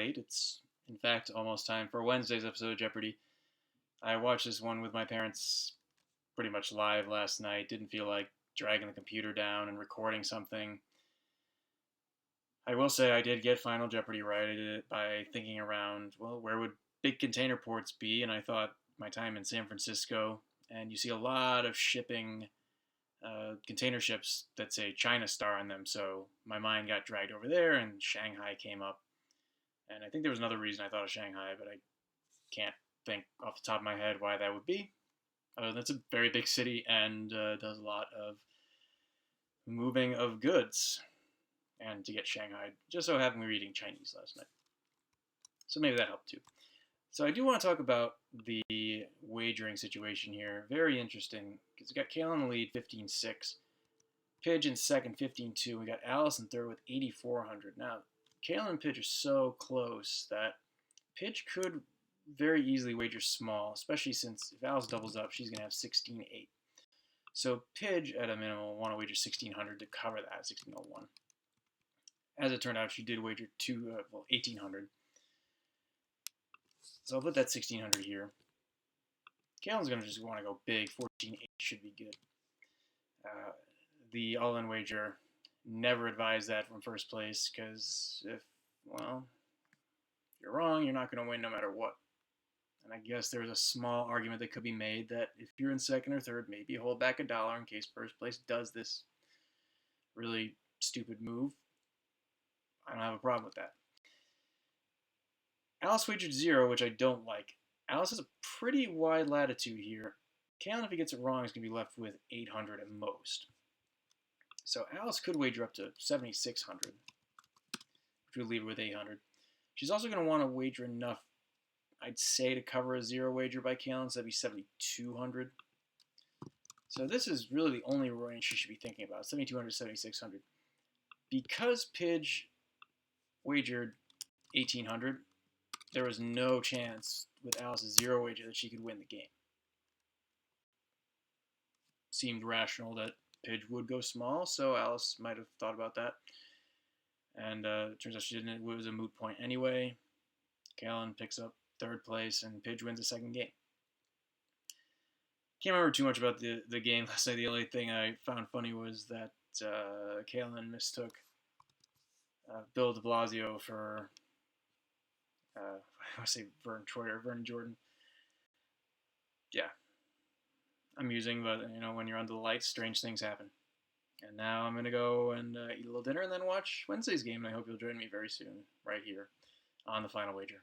late. It's, in fact, almost time for Wednesday's episode of Jeopardy. I watched this one with my parents pretty much live last night. Didn't feel like dragging the computer down and recording something. I will say I did get Final Jeopardy right. I did it by thinking around, well, where would big container ports be? And I thought my time in San Francisco, and you see a lot of shipping container ships that say China Star on them. So my mind got dragged over there, and Shanghai came up. And I think there was another reason I thought of Shanghai, but I can't think off the top of my head why that would be. That's a very big city and does a lot of moving of goods. And to get Shanghai, just so happened we were eating Chinese last night. So maybe that helped too. So I do want to talk about the wagering situation here. Very interesting, because we got Kalen in the lead, 15-6. Pidge in second, 15-2. We got Alice in third with 8,400. Now, Kalen and Pidge are so close that Pidge could very easily wager small, especially since if Alice doubles up, she's going to have 16-8. So Pidge, at a minimum, will want to wager 1,600 to cover that, 1,601. As it turned out, she did wager 1,800. So I'll put that 1,600 here. Kalen's going to just want to go big. 14-8 should be good. The all-in wager, never advise that from first place, because if you're wrong, you're not going to win no matter what. And I guess there's a small argument that could be made that if you're in second or third, maybe hold back $1 in case first place does this really stupid move. I don't have a problem with that. Alice wagered 0, which I don't like. Alice has a pretty wide latitude here. Kalen, if he gets it wrong, is going to be left with 800 at most. So Alice could wager up to 7,600, which would leave her with 800. She's also going to want to wager enough, I'd say, to cover a 0 wager by Kalen, so that'd be 7,200. So this is really the only range she should be thinking about, 7,200 to 7,600. Because Pidge wagered 1,800, there was no chance with Alice's 0 wager that she could win the game. Seemed rational that Pidge would go small, so Alice might have thought about that. And it turns out she didn't. It was a moot point anyway. Kalen picks up third place, and Pidge wins the second game. Can't remember too much about the game last night. The only thing I found funny was that Kalen mistook Bill de Blasio for I want to say Vern Troyer or Vernon Jordan. Yeah, amusing, but when you're under the lights, strange things happen. And now I'm gonna go and eat a little dinner and then watch Wednesday's game. And I hope you'll join me very soon, right here on the Final Wager.